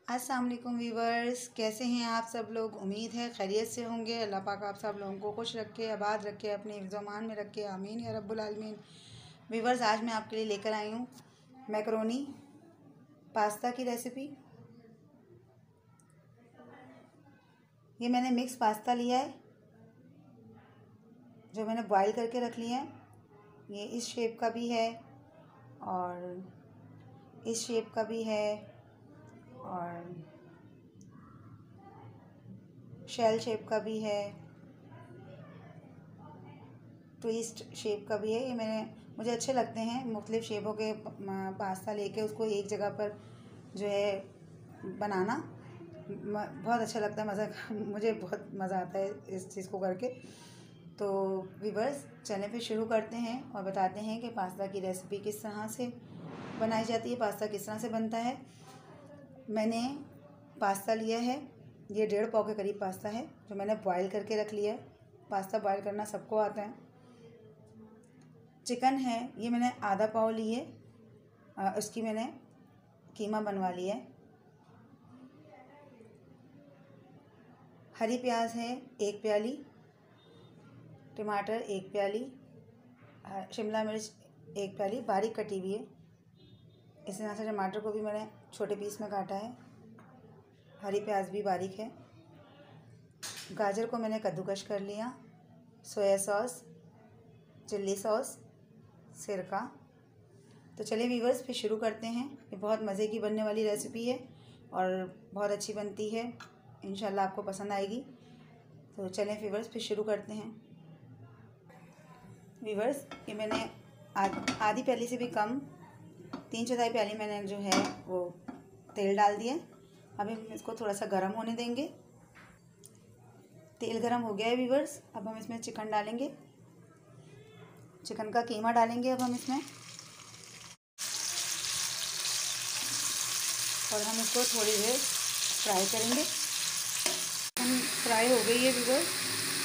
अस्सलाम वालेकुम वीवर्स, कैसे हैं आप सब लोग। उम्मीद है खैरियत से होंगे। अल्लाह पाक आप सब लोगों को खुश रखे, आबाद रखे, अपने हिफ्ज़-ओ-अमान में रखे, आमीन या रब्बुल आलमीन। वीवर्स, आज मैं आपके लिए लेकर आई हूँ मैकरोनी पास्ता की रेसिपी। ये मैंने मिक्स पास्ता लिया है जो मैंने बॉईल करके रख लिया है। ये इस शेप का भी है और इस शेप का भी है और शेल शेप का भी है, ट्विस्ट शेप का भी है। ये मुझे अच्छे लगते हैं मुख्तलिफ़ शेपों के पास्ता लेके उसको एक जगह पर जो है बनाना। बहुत अच्छा लगता है, मुझे बहुत मज़ा आता है इस चीज़ को करके। तो व्यूअर्स, चैनल पे शुरू करते हैं और बताते हैं कि पास्ता की रेसिपी किस तरह से बनाई जाती है, पास्ता किस तरह से बनता है। मैंने पास्ता लिया है, ये 1.5 पाव के करीब पास्ता है जो मैंने बॉईल करके रख लिया है। पास्ता बॉईल करना सबको आता है। चिकन है, ये मैंने आधा पाव ली है, उसकी मैंने कीमा बनवा लिया है। हरी प्याज है 1 प्याली, टमाटर 1 प्याली, शिमला मिर्च 1 प्याली बारीक कटी हुई है। इस तरह से टमाटर को भी मैंने छोटे पीस में काटा है। हरी प्याज भी बारीक है। गाजर को मैंने कद्दूकश कर लिया। सोया सॉस, चिल्ली सॉस, सिरका। तो चलिए व्यूअर्स, फिर शुरू करते हैं। ये बहुत मज़े की बनने वाली रेसिपी है और बहुत अच्छी बनती है, इंशाल्लाह आपको पसंद आएगी। तो चलें व्यूअर्स, फिर शुरू करते हैं। व्यूअर्स, ये मैंने आधी प्याली से भी कम 3/4 प्याली मैंने जो है वो तेल डाल दिया। अभी हम इसको थोड़ा सा गर्म होने देंगे। तेल गर्म हो गया है व्यूअर्स। अब हम इसमें चिकन डालेंगे, चिकन का कीमा डालेंगे अब हम इसमें, और हम इसको थोड़ी देर फ्राई करेंगे। चिकन फ्राई हो गई है व्यूअर्स।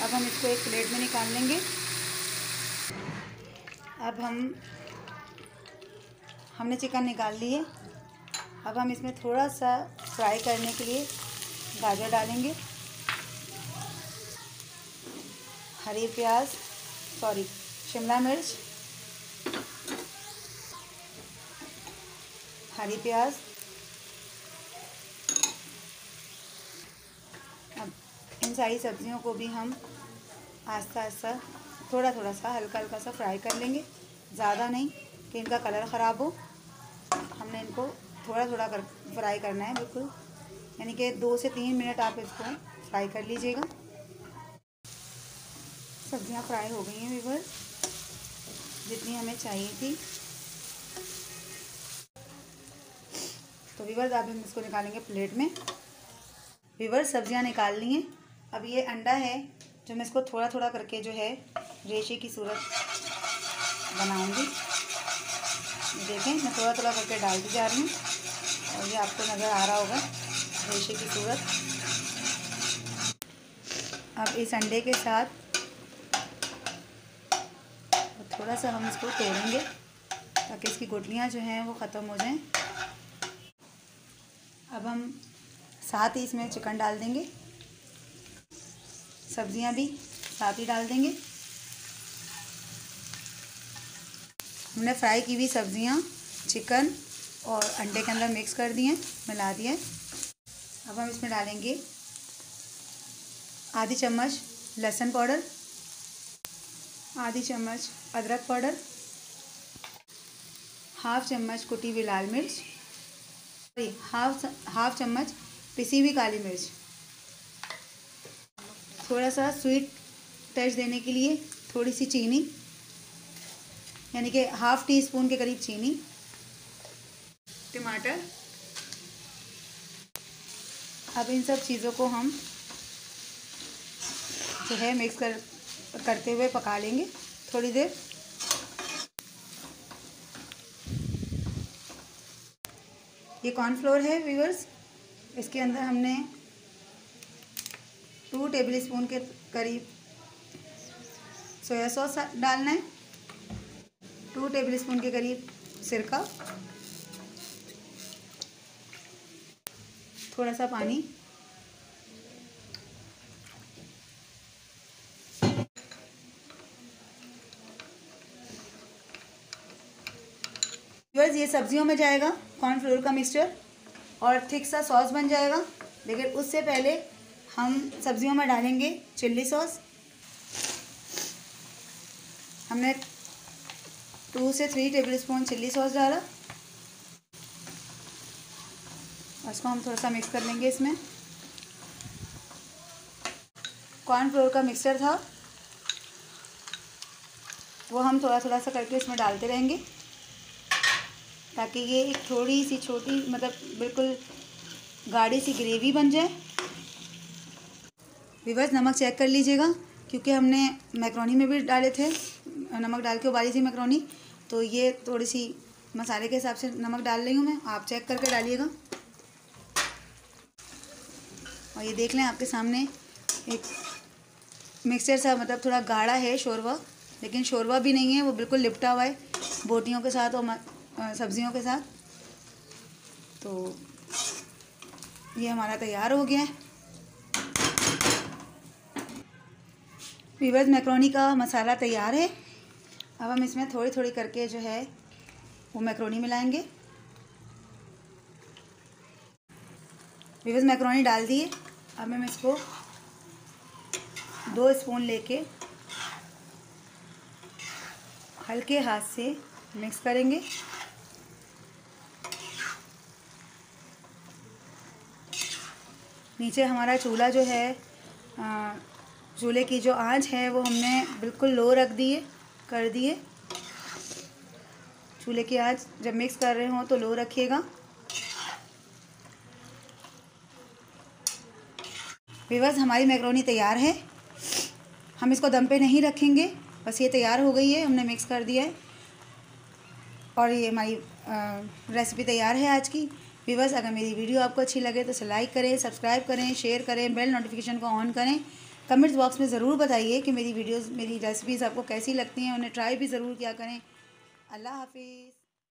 अब हम इसको एक प्लेट में निकाल लेंगे। अब हमने चिकन निकाल लिए। अब हम इसमें थोड़ा सा फ्राई करने के लिए गाजर डालेंगे, शिमला मिर्च, हरी प्याज। अब इन सारी सब्जियों को भी हम आस्ता आस्ता थोड़ा थोड़ा सा हल्का हल्का सा फ्राई कर लेंगे, ज़्यादा नहीं कि इनका कलर ख़राब हो। हमने इनको थोड़ा थोड़ा कर फ्राई करना है, बिल्कुल, यानी कि 2 से 3 मिनट आप इसको फ्राई कर लीजिएगा। सब्जियां फ्राई हो गई हैं व्यूअर्स, जितनी हमें चाहिए थी। तो व्यूअर्स, अब हम इसको निकालेंगे प्लेट में। व्यूअर्स, सब्जियां निकाल ली हैं। अब ये अंडा है जो मैं इसको थोड़ा थोड़ा करके जो है रेशे की सूरत बनाऊंगी। देखें, मैं थोड़ा थोड़ा करके डालती जा रही हूँ और ये आपको नज़र आ रहा होगा रेशे की सूरत। अब इस अंडे के साथ थोड़ा सा हम इसको तोड़ेंगे ताकि इसकी गुठलियाँ जो हैं वो ख़त्म हो जाएं। अब हम साथ ही इसमें चिकन डाल देंगे, सब्जियां भी साथ ही डाल देंगे। हमने फ्राई की हुई सब्जियां चिकन और अंडे के अंदर मिक्स कर दी हैं, मिला दिया है। अब हम इसमें डालेंगे आधी चम्मच लहसुन पाउडर, आधी चम्मच अदरक पाउडर, हाफ चम्मच कुटी हुई लाल मिर्च, हाफ चम्मच पिसी हुई काली मिर्च। थोड़ा सा स्वीट टच देने के लिए थोड़ी सी चीनी, यानी कि हाफ टी स्पून के करीब चीनी। टमाटर। अब इन सब चीज़ों को हम जो है मिक्स करते हुए पका लेंगे थोड़ी देर। ये कॉर्नफ्लोर है व्यूअर्स, इसके अंदर हमने 2 टेबल स्पून के करीब सोया सॉस डालना है, 2 टेबल स्पून के करीब सिरका, थोड़ा सा पानी। व्यूअर्स, ये सब्जियों में जाएगा कॉर्नफ्लोर का मिक्सचर और थिक सा सॉस बन जाएगा। लेकिन उससे पहले हम सब्जियों में डालेंगे चिल्ली सॉस। हमने 2 से 3 टेबलस्पून चिल्ली सॉस डाला। उसको हम थोड़ा सा मिक्स कर लेंगे। इसमें कॉर्नफ्लोर का मिक्सचर था, वो हम थोड़ा थोड़ा सा करके इसमें डालते रहेंगे ताकि ये एक थोड़ी सी छोटी, मतलब बिल्कुल गाढ़ी सी ग्रेवी बन जाए। व्यूअर्स, नमक चेक कर लीजिएगा क्योंकि हमने मैक्रोनी में भी डाले थे, नमक डाल के उबाली थी मैक्रोनी, तो ये थोड़ी सी मसाले के हिसाब से नमक डाल रही हूँ मैं, आप चेक करके डालिएगा। और ये देख लें, आपके सामने एक मिक्सचर सा, मतलब थोड़ा गाढ़ा है शोरबा, लेकिन शोरबा भी नहीं है, वो बिल्कुल लिपटा हुआ है बोटियों के साथ और सब्जियों के साथ। तो ये हमारा तैयार हो गया है। व्यूअर्स, मैक्रोनी का मसाला तैयार है। अब हम इसमें थोड़ी थोड़ी करके जो है वो मैक्रोनी मिलाएंगे। व्यूअर्स, मैक्रोनी डाल दिए। अब हम इसको 2 स्पून लेके हल्के हाथ से मिक्स करेंगे। नीचे हमारा चूल्हा जो है, चूल्हे की जो आंच है वो हमने बिल्कुल लो रख कर दिए। चूल्हे की आंच जब मिक्स कर रहे हो तो लो रखिएगा। व्यूअर्स, हमारी मैक्रोनी तैयार है। हम इसको दम पे नहीं रखेंगे, बस ये तैयार हो गई है, हमने मिक्स कर दिया है और ये हमारी रेसिपी तैयार है आज की। व्यूअर्स, अगर मेरी वीडियो आपको अच्छी लगे तो इसे लाइक करें, सब्सक्राइब करें, शेयर करें, बेल नोटिफिकेशन को ऑन करें। कमेंट्स बॉक्स में ज़रूर बताइए कि मेरी वीडियोस, मेरी रेसिपीज़ आपको कैसी लगती हैं। उन्हें ट्राई भी ज़रूर किया करें। अल्लाह हाफिज़।